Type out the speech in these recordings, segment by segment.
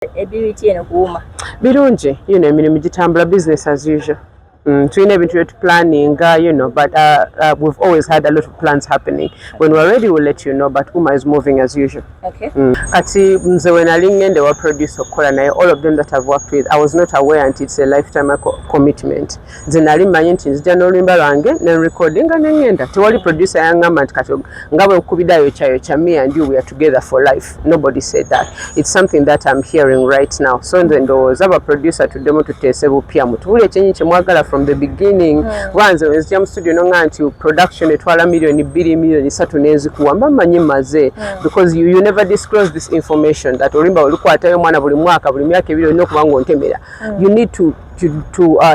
Ebibiti eno kuuma. Birungi, emirimu gitambula business as usual. Tulina ebintu bye planning, but we've always had a lot of plans happening. When we're ready, we'll let you know, but UMA is moving as usual. Okay. Kati nze when alingende wa producer okola naye, all of them that I've worked with, I was not aware until it's a lifetime commitment. Nze nali mmanyi nti nzija n'oluyimba lwange ne recordinga ne ngenda. Tewali producer yangamba nti kati nga bwe nkubidayo kya me and you, we are together for life. Nobody said that. It's something that I'm hearing right now. So nze ndowooza aba producer tuddemu tuteese bupya mutubuli ekyenyi kye mwagala from the beginning. Wanze wenzija mu studio nonga nti production etwala million 2 million 3 n'ezikuwa mmanyi maze, because you never disclose this information that olimba olukwatayo mwana buli mwaka buli myaka 2 olina okuba ng'ontemera. You need to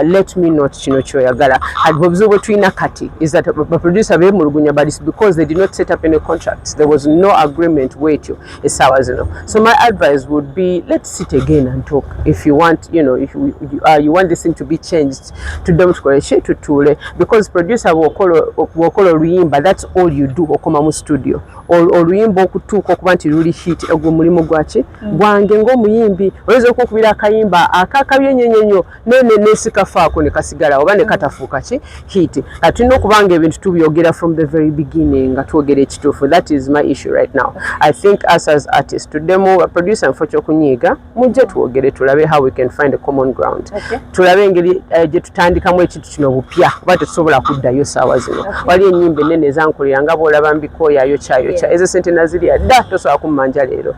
let me know kino kyoyagala. Obuzibu tulina kati is that the producer beemulugunya, but it's because they did not set up any contracts. There was no agreement with you. So my advice would be, let's sit again and talk. If you want, if you want this thing to be changed, to tutule, because producer wokola oluyimba, that's all you do okoma mu studio. Oluyimba okutuuka okuba nti luli hit egwo mulimu gwaki gwange ng'omuyimbi oyinza okukubira akayimba akakabyenyenyenyo nene nesikafaako ne kasigala oba ne katafuuka ki hit. Tulina okubanga ebintu tubyogera from the very beginning nga twogera ekituufu. That is my issue right now. I think us as artists tuddemu producer nfo ky'okunyiiga mujje twogere tulabe how we can find a common ground. Tulabe engeri gye tutandikamu ekintu kino bupya oba tetusobola kuddayo saawa zino. Wali ennyimba ennene ezankolera nga bw'olaba mbikooyayo kyayo ezo sente nazirya dda tosobola kummanja leero,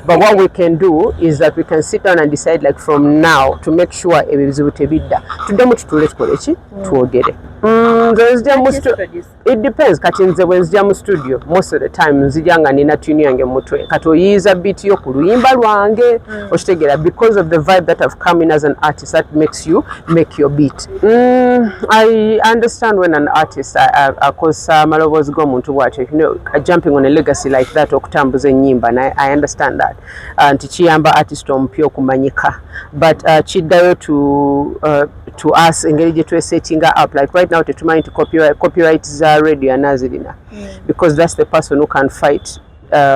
But what we can do is that we can sit down and decide, like, from now to make sure ebizibu tebidda tuddemu tutule tukole ki twogere. It depends. Kati nze bwe nzija mu studio most of the time nzija nga nina tune yange mu mutwe kati oyiyiza beat yo ku luyimba lwange okitegeera, because of the vibe that I've come in as an artist that makes you make your beat. I understand when an artist akosa amaloboozi g'omuntu bw'atyo, jumping on a legacy like that okutambuza ennyimba, and I understand that nti kiyamba artist omupya okumanyika, but kiddayo to us engeri gye twesettinga up, like right now tetumanyi copyright za radio anazirina, because that's the person who can fight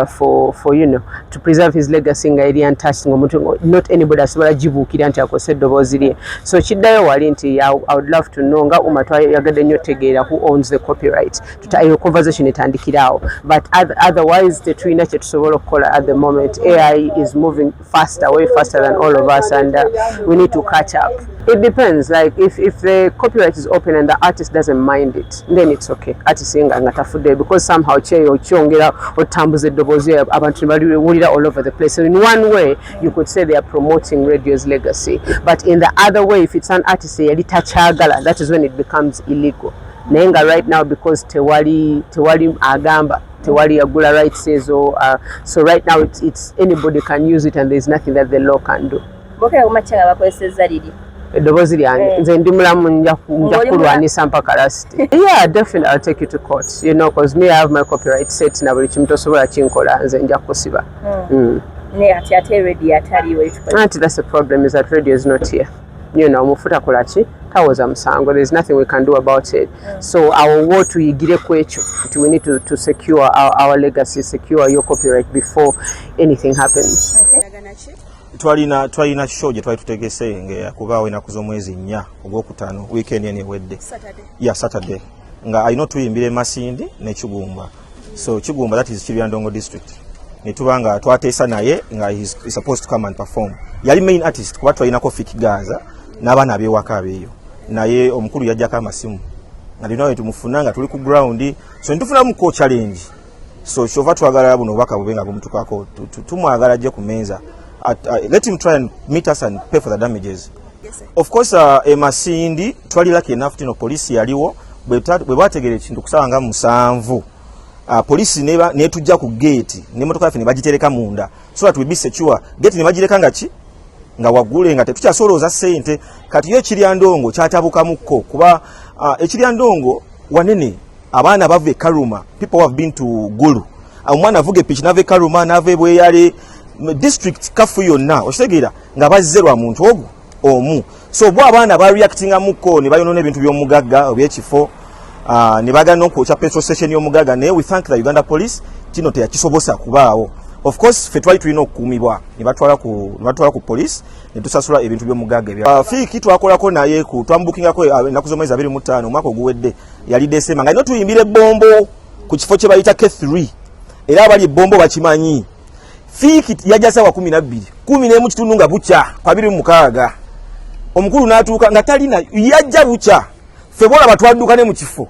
for to preserve his legacy nga eri untouched ngomuntu, not anybody asobola gibuukira nti akose eddoboozi lye. So kiddayo wali nti I would love to know nga umatwa yagadde nnyo tegeera who owns the copyright, tutayo conversation etandikirawo, but otherwise tetulina kye tusobola okukola at the moment. AI is moving way faster than all of us, and we need to catch up. It depends, like if the copyright is open and the artist doesn't mind it, then it's okay. Artist nga ngatafude, because somehow cheyo kyongera otambuze eddoboozi abantu baliwulira all over the place. So in one way you could say they are promoting radio's legacy, but in the other way, if it's an artist yali takyagala, that is when it becomes illegal. Naye nga right now, because tewali agamba, tewali agula rights ezo, so right now it's anybody can use it and there's nothing that the law can do. Bokera kumachanga bakozesa liri eddoboozi lyange nze ndi mulamu nja kulwanisa mpaka last. Yeah, definitely I'll take you to court, because me I have my copyright set na buli kimu tosobola kinkola nze nja kusiba. Ate radio ataliwo ekyo. That's the problem, is that radio is not here. Mufuta kolaki tawoza musango. There's nothing we can do about it. So our war tuyigire kwekyo, we need to secure our legacy, secure your copyright before anything happens. Twalina show gye twali tutegese kubaawo enaku z'omwezi 4 ogwokutaano weekend ewedde. Saturday nga alina tuyimbire Masindi ne Kigumba. So Kigumba, that is Kiryandongo district. Ne tubanga twateesa naye nga he's supposed to come and perform. Yali main artist kuba twalinako Fiki Gaza n'abaana ab'ewaka abeeyo. Naye omukulu yajjako amasimu. Nga nawe tumufuna nga tuli ku ground, so nitufunamu ko challenge. So kyova twagala buno obubaka bubenga bumutukako tumwagala ajje ku menza. Let him try and meet us and pay for the damages. Yes, sir. Of course, Masindi twali lucky enough police yaliwo bwe bategere ekintu kusanga 7. Police ne tujja ku gate ne motoka yafe ne bagitereka munda, so that we be secure. Gate ne bagireka nga waggule nga tetukyasolooza ssente. Kati yo Kiryandongo kyatabukamukko kuba Ekiryandongo wanene abaana bava e Karuma, people have been to Gulu. Omwana avuga epiki nava e Karuma nava Bweyale district kafu yonna okitegeera nga bazzerwa muntu ogwo omu. So bwa abaana ba reactinga mukko ne bayonona ebintu by'omugagga obyekifo, ne bagana okwokya petrol station y'omugagga, naye we thank the Uganda police kino teyakisobosa kubaawo. Of course fe twali tulina okukuumibwa ne batwala ku police ne tusasula ebintu by'omugagga ebya fiiki twakolako naye ku twambukingako ennaku z'omwezi 25 omwaka oguwedde yali December nga ino tuyimbira ebbombo ku kifo kye bayita K3 era abali ebbombo bakimanyi. Fiiki yajja sawa 12 11 kitundu nga bukya kwa 26 omukulu n'atuuka nga talina yajja bukya fe bola batwadduka ne mu kifo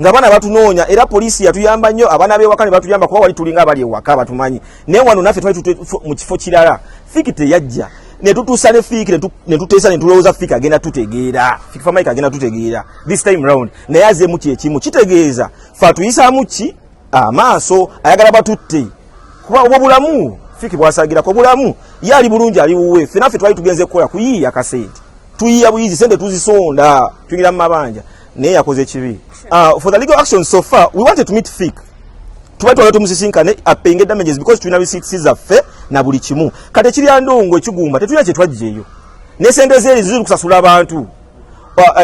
nga bana batunoonya era polisi yatuyamba nnyo abaana b'ewaka ne batuyamba kuba wali tulinga abali ewaka batumanyi naye wano naffe twali mu kifo kirala. Fiiki teyajja ne tutuusa ne Fiiki ne tuteesa ne tulowooza Fiiki agenda tutegeera Fiiki Famike agenda tutegeera this time round naye azeemu kyekimu kitegeeza fe atuyisaamu ki amaaso ayagala batutte kuba obulamu Fiiki bwasagira ko bulamu yali bulungi ali wuwe ffe naffe twali tugenze kukola kuyiiya kasente tuyiiya buyizi sente tuzisonda tuyingira mu mabanja naye yakoze kibi. For the legal action so far we wanted to meet Fiiki tubaitwala tumusisinkane apenge damages because tulina receipts zaffe na buli kimu kati ekiri andongo ekigumba tetulina kye twajjeeyo ne sente zeri ziri kusasula abantu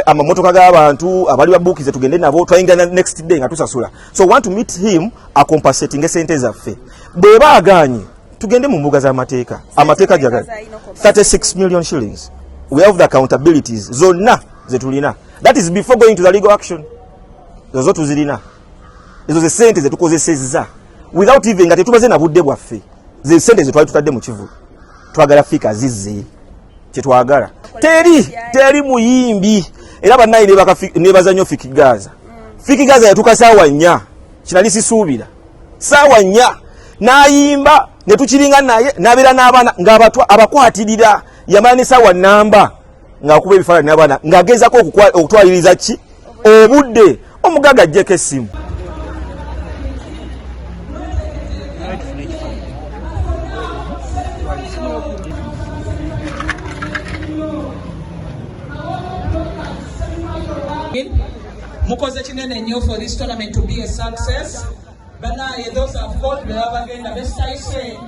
amamotoka g'abantu abali babukize tugende nabo twayingira next day nga tusasula. So want to meet him acompensating sente zaffe bwe baaganye tugende mu mbuga z'amateeka amateeka jaga 36 million shillings. We have the accountabilities zonna zetulina that is before going to the legal action. Zozo tuzirina ezo ze sente zetukozesezza without even nga tetubaze na budde bwaffe ze sente ze twali tutadde mu kivu twagala Fiiki azizze kye twagala teri muyimbi era bannayi nebaza nnyo Fiiki Gaza. Fiiki Gaza yatuka saawa 4 kinali sisuubira saawa 4 n'ayimba ne tukiringa naye n'abeera n'abaana ng'abakwatirira yamala ne saawa namba ng'akuba ebifaananyi n'abaana ng'agezaako okutwaliriza ki obudde omugagga ajjeko essimu. Mukoze kinene nnyo for this tournament to be a success. Banaye those have got the bagenda besayise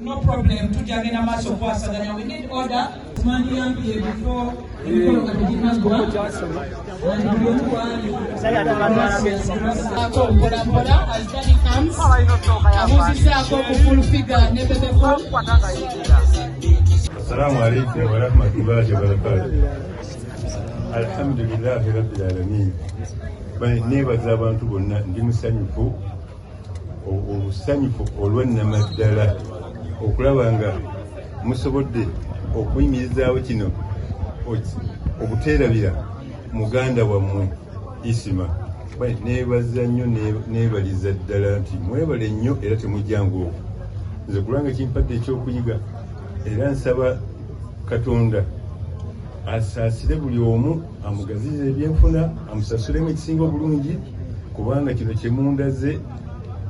no problem tujagenda maaso kwasaganya. We need order mani yambiye before emikolo nga tegimazwa mpolampola as Danny comes abuzizaako ku full figure ne bebe form. Assalamu alaikum wa rahmatullahi wa barakatuh. Alhamdulillahi rabbil alamin. Nebaza abantu bonna ndi musanyufu obusanyufu olw'ennamaddala okulaba nga musobodde okuyimirizaawo kino okuteerabira muganda wammwe Isima. Nebaza nnyo nebaliza ddala nti mwebale nnyo era temujjangu okwo. Nze kulanga kimpadde ekyokuyiga era nsaba Katonda asaasire buli omu amugazize ebyenfuna amusasulemu ekisinga obulungi kubanga kino kyemundaze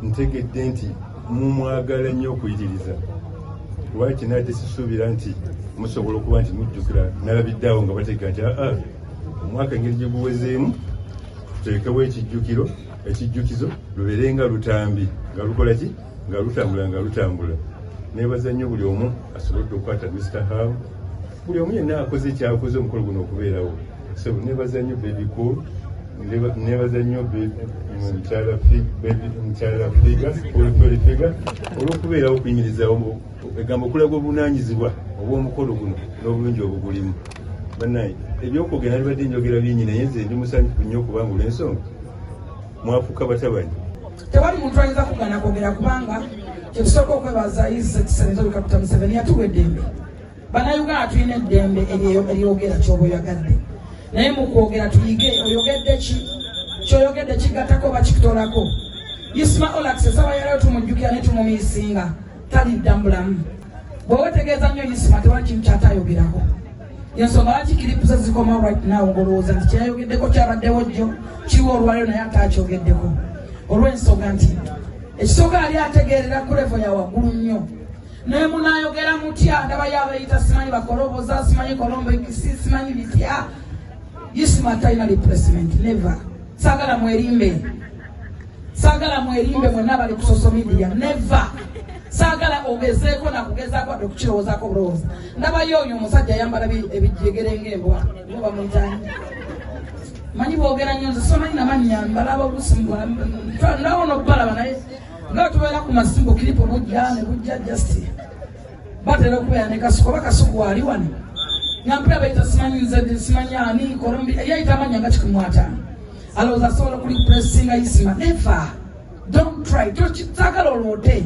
ntegedde nti mumwagala nnyo okuyitiriza kuba kinadde sisuubira nti musobola okuba nti mujjukira nalabiddeawo nga bateeka nti omwaka engeri gye guwezeemu tuteekewo ekijjukizo lubeere nga lutambi nga lukola ki nga lutambula. Nebaza nnyo buli omu asobodde okukwata Mr. How buli omu yenna akoze ekyakoze omukolo guno okubeerawo. So nebaza nnyo Baby Cool, nebaza nnyo mukyala Figa olw'okubeerawo okuyimirizaawo egamba okulaga obuvunaanyizibwa obw'omukolo guno n'obulungi obugulimu. Bannaye ebyokwogera nalibadde njogera bingi naye nze ndi musanyufu nnyo kubanga olw'ensonga mwafuuka batabanyi. Tewali muntu ayinza kugana kwogera kubanga kyetusooka okwebaza His Excellency Dr. Museveni yatuwa eddembe. Bannayuganda tulina eddembe eryogera ky'oba oyagadde naye mu kwogera tuyige oyogedde ki ky'oyogedde kigattako oba kikutoolako. Isima Olax esaba yaleero tumujjukira ne tumumiisinga talidda mulamu. Bw'oba otegeeza nnyo Isima tewali kintu ky'ataayogerako. Yensonga lwaki kiripusa zikomawo right now ng'olowooza nti kyeyayogeddeko kyabaddewo jjo kiwa olwaleero naye ataakyogeddeko olw'ensonga nti ekisooka yali ategeerera ku levo ya waggulu nnyo. Naye munaayogera mutya ndaba yabayita simanyi bakoloboza simanyi kolombo ekisi simanyi bitya. Isima talina replacement never. Saagala mwerimbe mwenna bali ku social media never. Saagala ogezeeko nakugezaako wadde okukirowoozaako bulowooza. Ndabayo oyo omusajja ayambala ebijjegere ng'embwa oba muyitani manyi boogera nnyo nze simanyi namannya mbalaba oluusi ndabona okubalaba naye nga tubeera ku masimbo kilipo bujja just batera okubeera ne kasuku oba kasuku wali wano nampira baita simanyi ani Colombia yayita amanya nga 15 alowooza asobola okulipressinga Isima. Never, don't try, takala olwote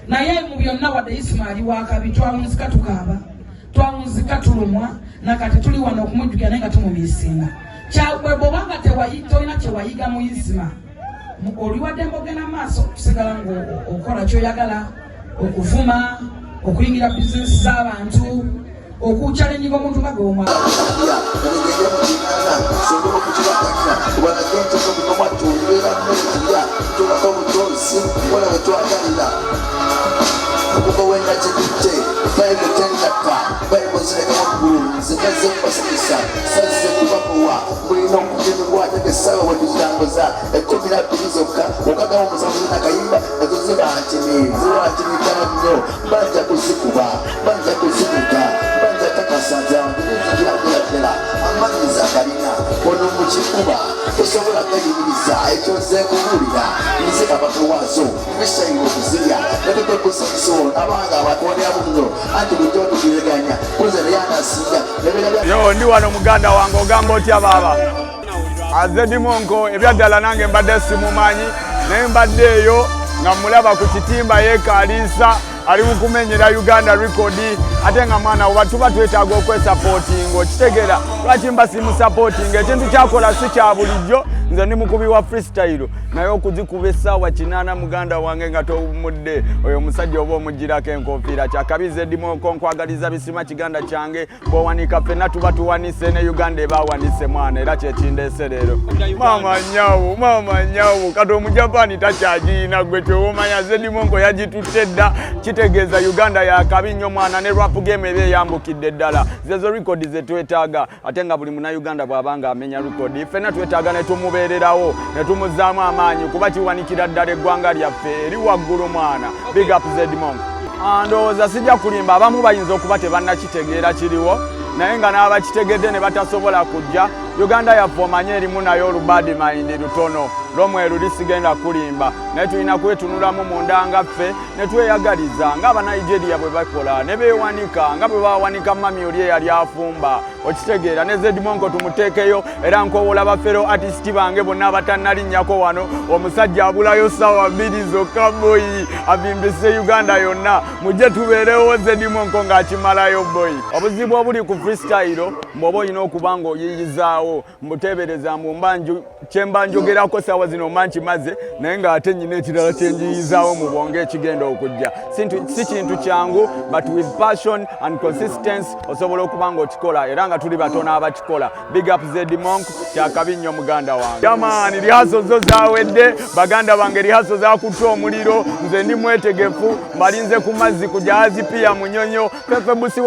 naye mu byonna wadde Isima ali wakabi twawunzika tukaaba twawunzika tulumwa nakati tuli wano okumujjukira naye nga tumumiisinga kyagwe bwobanga tolina kyewayiga mu Isima oliwadde mbogenda maaso kusigala ng'okola kyoyagala okuvuma okuyingira bizinesi z'abantu okuchalenyiga omuntu bagoma Yo ndi wano muganda wange ogamba otya baba Azedi Monko ebyaddala nange mbadde simumanyi naye mbadde eyo nga mulaba ku kitimba yeekaliisa ali mukumenyera Uganda record ate nga mwana oba tuba twetaaga okwesupporting okitegeera lwaki mba simusupporting ekintu kyakola si kya bulijjo nze ndi mukubi wa freestyle naye okuzikuba essaawa 8 muganda wange nga tomudde oyo omusajja oba omugirako enkofiira kyakabi Azedi Monko nkwagaliza bisima kiganda kyange bwowanika ffenna tuba tuwanise ne Uganda ebawanise mwana era kyekindeese leero mama nyawo kati omujapani takyagirina gwe kyowomanya Azedi Monko yagitutte dda kitegeeza Uganda yakabi nnyo mwana ne rap game ebe yambukidde ddala zezo record zetwetaaga ate nga buli muna Uganda bw'abanga amenya record ffenna twetaaga ne tumubeererawo ne tumuzaamu amaanyi kuba kiwanikira ddala eggwanga lyaffe eri waggulu mwana big up Azedi Monko ndowooza sijja kulimba abamu bayinza okuba tebannakitegeera kiriwo naye nga n'abakitegedde ne batasobola kujja Uganda yaffe omanye erimu nayo olubadi mind lutono lwomweru lisigenda kulimba naye tulina kwetunulamu munda nga ffe ne tweyagaliza ng'Abanigeria bwe bakola ne beewanika nga bwe bawanika mami oli eyali afumba okitegeera ne Azedi Monko tumuteekeyo era nkowoola bafero artist bange bonna abatannalinnyako wano omusajja abulayo ssaawa 2 zokka boyi abimbise Uganda yonna mujje tubeerewo Azedi Monko ng'akimalayo boyi obuzibu obuli ku freestyle mbwoba olina okuba ng'oyiyizaawo mbuteebereza mbumbanju kyemba njogerako ssaawa zino mankimaze naye ng'ate nnyina ekirala kyenjiyizaawo mu bwonge ekigenda okujja si kintu kyangu but with passion and consistency osobola okuba ng'okikola era nga tuli batono abakikola big up Azedi Monko kyakabi nnyo muganda wange yamaani lihaso zo zaawedde baganda bange lihaso zakutta omuliro nze ndi mwetegefu mbalinze ku mazzi ku jahazi pia munyonyo pepe busi